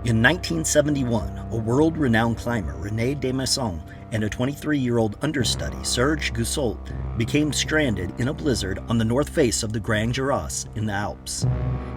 In 1971, a world-renowned climber, Rene Desmaison, and a 23-year-old understudy, Serge Gousaeult, became stranded in a blizzard on the north face of the Grandes Jorasses in the Alps.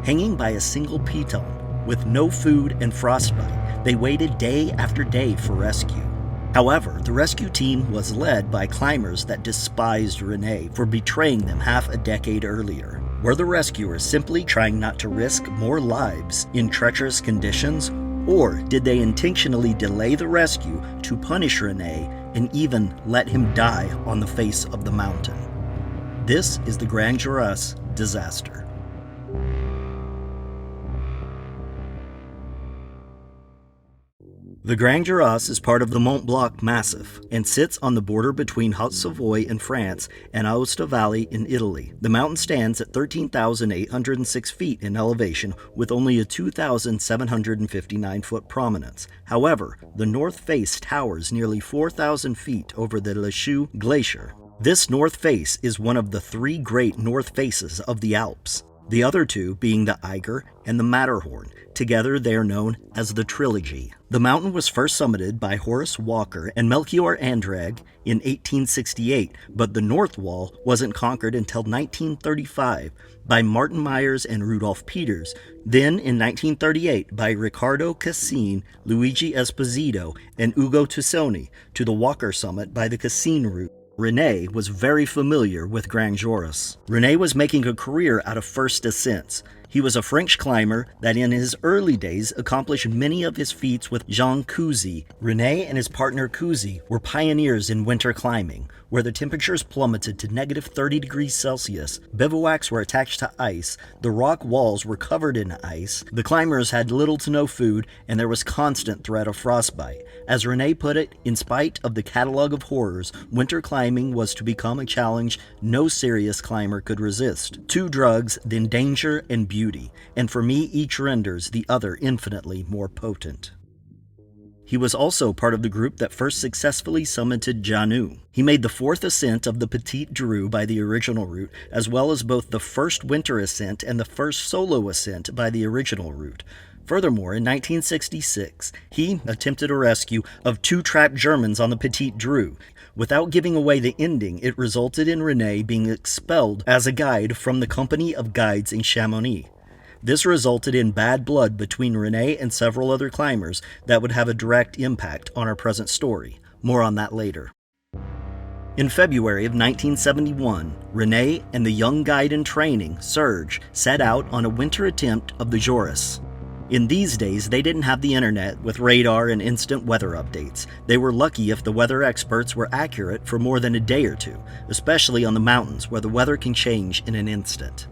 Hanging by a single piton, with no food and frostbite, they waited day after day for rescue. However, the rescue team was led by climbers that despised Rene for betraying them half a decade earlier. Were the rescuers simply trying not to risk more lives in treacherous conditions, or did they intentionally delay the rescue to punish Rene and even let him die on the face of the mountain? This is the Grandes Jorasses disaster. The Grandes Jorasses is part of the Mont Blanc Massif and sits on the border between Haute-Savoie in France and Aosta Valley in Italy. The mountain stands at 13,806 feet in elevation with only a 2,759-foot prominence. However, the north face towers nearly 4,000 feet over the Le Chaux Glacier. This north face is one of the three great north faces of the Alps, the other two being the Eiger and the Matterhorn. Together they are known as the Trilogy. The mountain was first summited by Horace Walker and Melchior Andrade in 1868, but the north wall wasn't conquered until 1935 by Martin Myers and Rudolf Peters, then in 1938 by Riccardo Cassin, Luigi Esposito, and Ugo Tassoni, to the Walker summit by the Cassin route. Rene was very familiar with Grandes Jorasses. Rene was making a career out of first ascents. He was a French climber that in his early days accomplished many of his feats with Jean Cousy. Rene and his partner Cousy were pioneers in winter climbing, where the temperatures plummeted to negative 30 degrees Celsius. Bivouacs were attached to ice, the rock walls were covered in ice, the climbers had little to no food, and there was constant threat of frostbite. As Rene put it, in spite of the catalog of horrors, winter climbing was to become a challenge no serious climber could resist. Two drugs, then danger and beauty, and for me each renders the other infinitely more potent. He was also part of the group that first successfully summited Janu. He made the fourth ascent of the Petit Dru by the original route, as well as both the first winter ascent and the first solo ascent by the original route. Furthermore, in 1966, he attempted a rescue of two trapped Germans on the Petit Dru. Without giving away the ending, it resulted in Rene being expelled as a guide from the Company of Guides in Chamonix. This resulted in bad blood between Rene and several other climbers that would have a direct impact on our present story. More on that later. In February of 1971, Rene and the young guide in training, Serge, set out on a winter attempt of the Jorasses. In these days, they didn't have the internet with radar and instant weather updates. They were lucky if the weather experts were accurate for more than a day or two, especially on the mountains where the weather can change in an instant.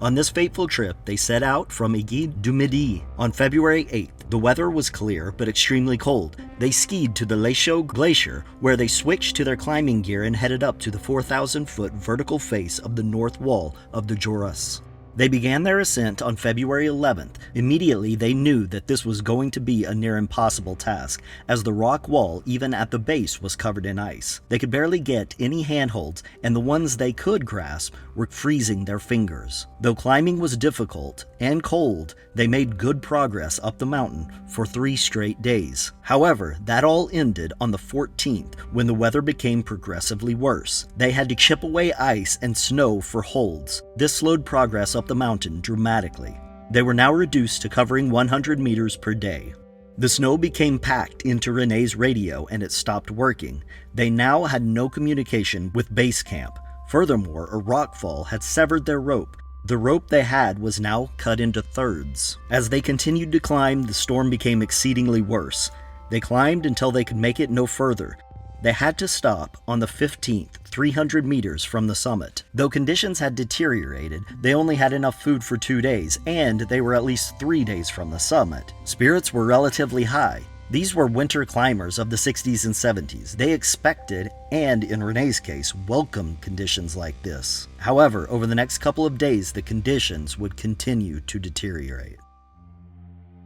On this fateful trip, they set out from Aiguille du Midi on February 8th. The weather was clear but extremely cold. They skied to the Le Chaux Glacier, where they switched to their climbing gear and headed up to the 4,000-foot vertical face of the north wall of the Jorasses. They began their ascent on February 11th. Immediately, they knew that this was going to be a near impossible task, as the rock wall, even at the base, was covered in ice. They could barely get any handholds, and the ones they could grasp were freezing their fingers. Though climbing was difficult and cold, they made good progress up the mountain for 3 straight days. However, that all ended on the 14th, when the weather became progressively worse. They had to chip away ice and snow for holds. This slowed progress up the mountain dramatically. They were now reduced to covering 100 meters per day. The snow became packed into Rene's radio and it stopped working. They now had no communication with base camp. Furthermore, a rockfall had severed their rope. The rope they had was now cut into thirds. As they continued to climb, the storm became exceedingly worse. They climbed until they could make it no further. They had to stop on the 15th, 300 meters from the summit. Though conditions had deteriorated, they only had enough food for 2 days, and they were at least 3 days from the summit. Spirits were relatively high. These were winter climbers of the 60s and 70s. They expected, and in Rene's case, welcomed conditions like this. However, over the next couple of days, the conditions would continue to deteriorate.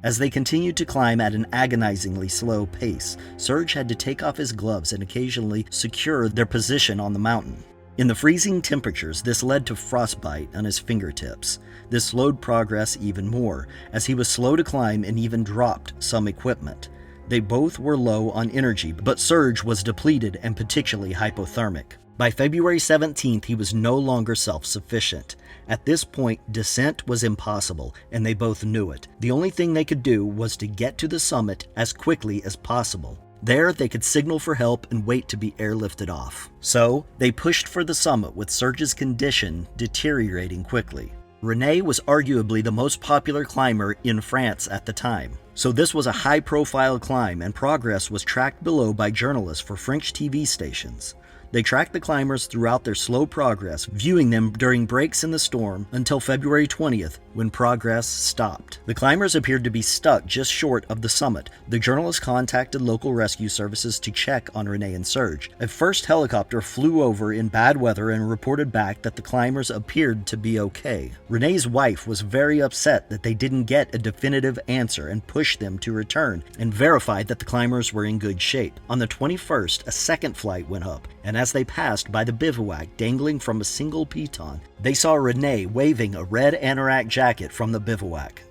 As they continued to climb at an agonizingly slow pace, Serge had to take off his gloves and occasionally secure their position on the mountain. In the freezing temperatures, this led to frostbite on his fingertips. This slowed progress even more, as he was slow to climb and even dropped some equipment. They both were low on energy, but Serge was depleted and particularly hypothermic. By February 17th, he was no longer self-sufficient. At this point, descent was impossible, and they both knew it. The only thing they could do was to get to the summit as quickly as possible. There, they could signal for help and wait to be airlifted off. So, they pushed for the summit with Serge's condition deteriorating quickly. Rene was arguably the most popular climber in France at the time. So this was a high-profile climb, and progress was tracked below by journalists for French TV stations. They tracked the climbers throughout their slow progress, viewing them during breaks in the storm until February 20th, when progress stopped. The climbers appeared to be stuck just short of the summit. The journalists contacted local rescue services to check on Rene and Serge. A first helicopter flew over in bad weather and reported back that the climbers appeared to be okay. Rene's wife was very upset that they didn't get a definitive answer and pushed them to return and verified that the climbers were in good shape. On the 21st, a second flight went up, and as they passed by the bivouac dangling from a single piton, they saw Rene waving a red anorak jacket from the bivouac.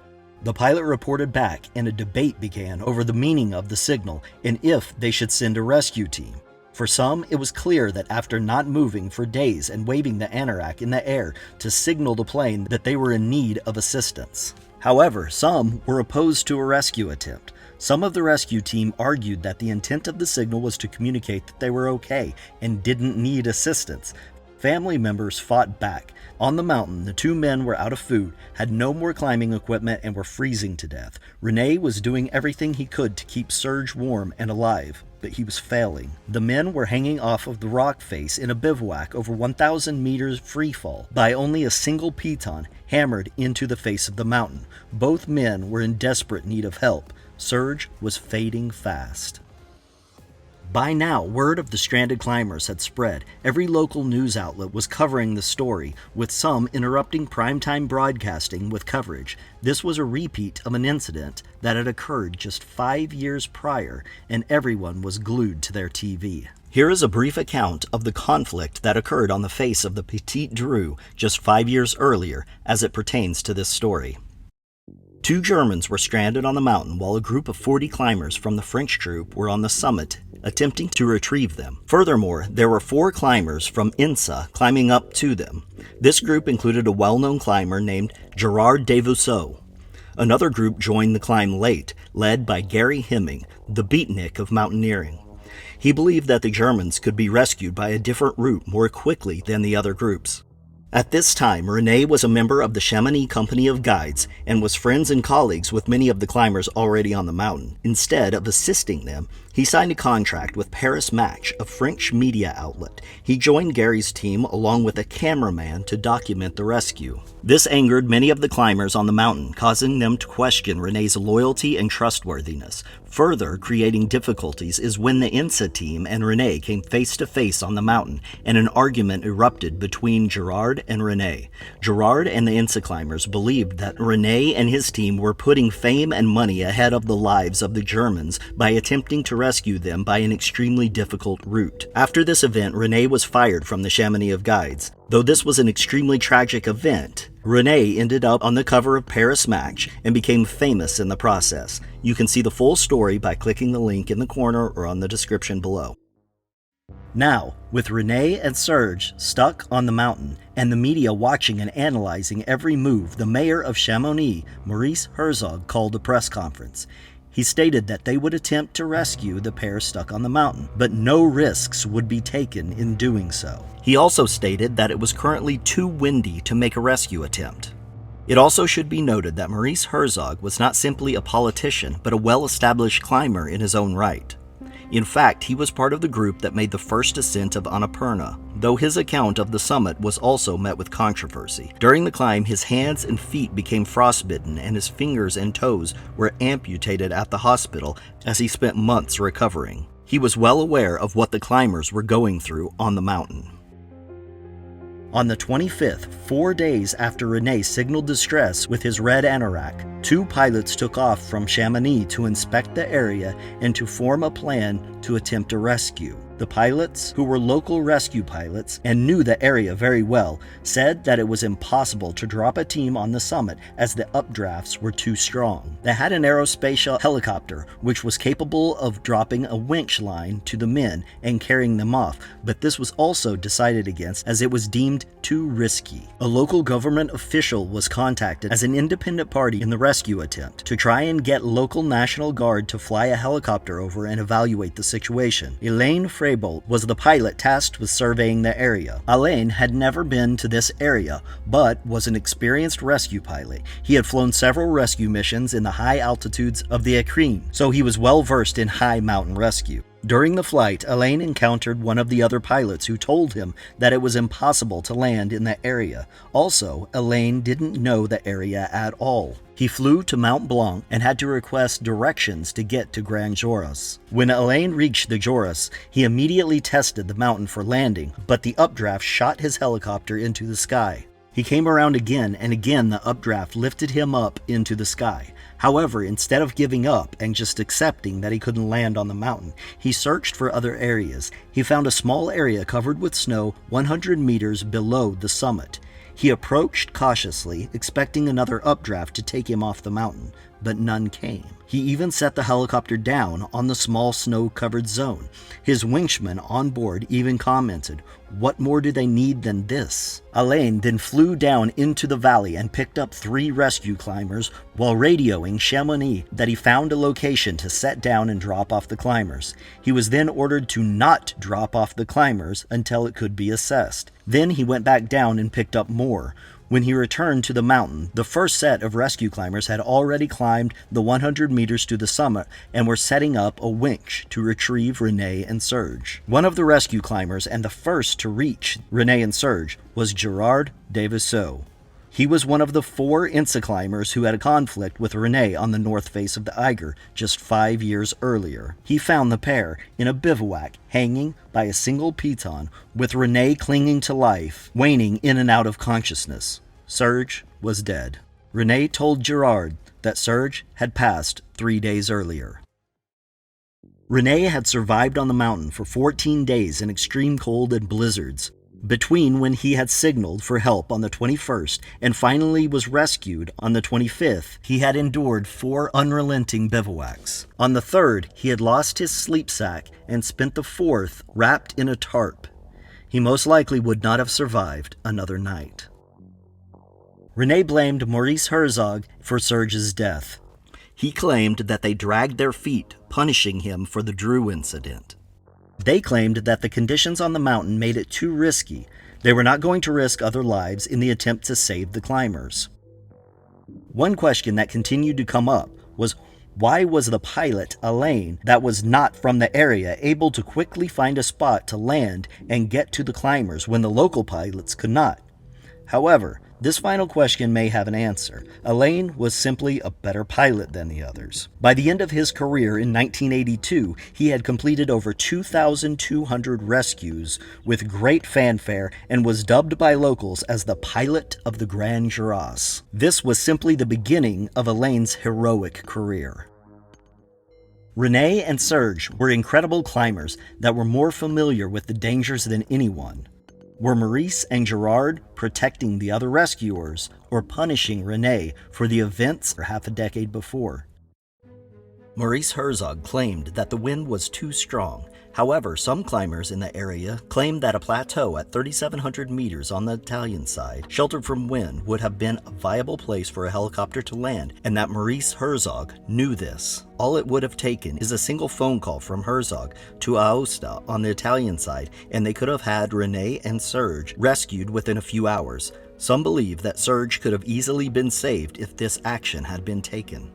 The pilot reported back, and a debate began over the meaning of the signal and if they should send a rescue team. For some, it was clear that after not moving for days and waving the anorak in the air to signal the plane that they were in need of assistance. However, some were opposed to a rescue attempt. Some of the rescue team argued that the intent of the signal was to communicate that they were okay and didn't need assistance. Family members fought back. On the mountain, the two men were out of food, had no more climbing equipment, and were freezing to death. Rene was doing everything he could to keep Serge warm and alive, but he was failing. The men were hanging off of the rock face in a bivouac over 1,000 meters freefall by only a single piton hammered into the face of the mountain. Both men were in desperate need of help. Serge was fading fast. By now, word of the stranded climbers had spread. Every local news outlet was covering the story, with some interrupting primetime broadcasting with coverage. This was a repeat of an incident that had occurred just 5 years prior, and everyone was glued to their TV. Here is a brief account of the conflict that occurred on the face of the Petite Dreux just 5 years earlier as it pertains to this story. Two Germans were stranded on the mountain while a group of 40 climbers from the French troop were on the summit attempting to retrieve them. Furthermore, there were 4 climbers from INSA climbing up to them. This group included a well-known climber named Gerard de Gousaeult. Another group joined the climb late, led by Gary Hemming, the beatnik of mountaineering. He believed that the Germans could be rescued by a different route more quickly than the other groups. At this time, Rene was a member of the Chamonix Company of Guides and was friends and colleagues with many of the climbers already on the mountain. Instead of assisting them, he signed a contract with Paris Match, a French media outlet. He joined Gary's team along with a cameraman to document the rescue. This angered many of the climbers on the mountain, causing them to question Rene's loyalty and trustworthiness. Further creating difficulties is when the INSA team and Rene came face to face on the mountain, and an argument erupted between Gerard and Rene. Gerard and the INSA climbers believed that Rene and his team were putting fame and money ahead of the lives of the Germans by attempting to rescue them by an extremely difficult route. After this event, Rene was fired from the Chamonix of Guides. Though this was an extremely tragic event, Rene ended up on the cover of Paris Match and became famous in the process. You can see the full story by clicking the link in the corner or on the description below. Now, with Rene and Serge stuck on the mountain and the media watching and analyzing every move, the mayor of Chamonix, Maurice Herzog, called a press conference. He stated that they would attempt to rescue the pair stuck on the mountain, but no risks would be taken in doing so. He also stated that it was currently too windy to make a rescue attempt. It also should be noted that Maurice Herzog was not simply a politician, but a well-established climber in his own right. In fact, he was part of the group that made the first ascent of Annapurna, though his account of the summit was also met with controversy. During the climb, his hands and feet became frostbitten and his fingers and toes were amputated at the hospital as he spent months recovering. He was well aware of what the climbers were going through on the mountain. On the 25th, 4 days after Rene signaled distress with his red anorak, 2 pilots took off from Chamonix to inspect the area and to form a plan to attempt a rescue. The pilots, who were local rescue pilots and knew the area very well, said that it was impossible to drop a team on the summit as the updrafts were too strong. They had an aerospatial helicopter which was capable of dropping a winch line to the men and carrying them off, but this was also decided against as it was deemed too risky. A local government official was contacted as an independent party in the rescue attempt to try and get local National Guard to fly a helicopter over and evaluate the situation. Alain Freybolt was the pilot tasked with surveying the area. Alain had never been to this area, but was an experienced rescue pilot. He had flown several rescue missions in the high altitudes of the Écrins, so he was well versed in high mountain rescue. During the flight, Alain encountered one of the other pilots who told him that it was impossible to land in the area. Also, Alain didn't know the area at all. He flew to Mount Blanc and had to request directions to get to Grandes Jorasses. When Alain reached the Jorasses, he immediately tested the mountain for landing, but the updraft shot his helicopter into the sky. He came around again, and again the updraft lifted him up into the sky. However, instead of giving up and just accepting that he couldn't land on the mountain, he searched for other areas. He found a small area covered with snow 100 meters below the summit. He approached cautiously, expecting another updraft to take him off the mountain, but none came. He even set the helicopter down on the small snow-covered zone. His winchman on board even commented, "What more do they need than this?" Alain then flew down into the valley and picked up 3 rescue climbers while radioing Chamonix that he found a location to set down and drop off the climbers. He was then ordered to not drop off the climbers until it could be assessed. Then he went back down and picked up more. When he returned to the mountain, the first set of rescue climbers had already climbed the 100 meters to the summit and were setting up a winch to retrieve Rene and Serge. One of the rescue climbers and the first to reach Rene and Serge was Rene Desmaison. He was one of the 4 INSA climbers who had a conflict with Rene on the north face of the Eiger just 5 years earlier. He found the pair in a bivouac, hanging by a single piton, with Rene clinging to life, waning in and out of consciousness. Serge was dead. Rene told Gerard that Serge had passed 3 days earlier. Rene had survived on the mountain for 14 days in extreme cold and blizzards. Between when he had signaled for help on the 21st and finally was rescued on the 25th, he had endured 4 unrelenting bivouacs. On the 3rd, he had lost his sleep sack and spent the 4th wrapped in a tarp. He most likely would not have survived another night. Rene blamed Maurice Herzog for Serge's death. He claimed that they dragged their feet, punishing him for the Drew incident. They claimed that the conditions on the mountain made it too risky. They were not going to risk other lives in the attempt to save the climbers. One question that continued to come up was, why was the pilot, Alain, that was not from the area, able to quickly find a spot to land and get to the climbers when the local pilots could not? However, this final question may have an answer. Alain was simply a better pilot than the others. By the end of his career in 1982, he had completed over 2,200 rescues with great fanfare and was dubbed by locals as the pilot of the Grandes Jorasses. This was simply the beginning of Alain's heroic career. Rene and Serge were incredible climbers that were more familiar with the dangers than anyone. Were Maurice and Gerard protecting the other rescuers or punishing Rene for the events half a decade before? Maurice Herzog claimed that the wind was too strong. However, some climbers in the area claimed that a plateau at 3,700 meters on the Italian side, sheltered from wind, would have been a viable place for a helicopter to land, and that Maurice Herzog knew this. All it would have taken is a single phone call from Herzog to Aosta on the Italian side, and they could have had Rene and Serge rescued within a few hours. Some believe that Serge could have easily been saved if this action had been taken.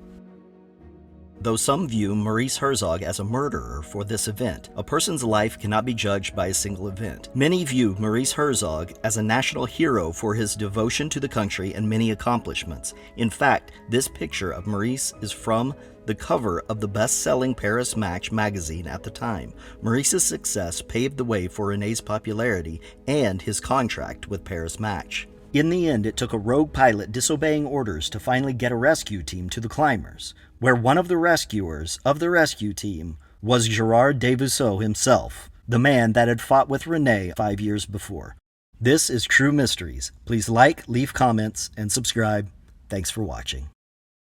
Though some view Maurice Herzog as a murderer for this event, a person's life cannot be judged by a single event. Many view Maurice Herzog as a national hero for his devotion to the country and many accomplishments. In fact, this picture of Maurice is from the cover of the best-selling Paris Match magazine at the time. Maurice's success paved the way for Rene's popularity and his contract with Paris Match. In the end, it took a rogue pilot disobeying orders to finally get a rescue team to the climbers, where one of the rescuers of the rescue team was Rene Desmaison himself, the man that had fought with Rene 5 years before. This is True Mysteries. Please like, leave comments, and subscribe. Thanks for watching.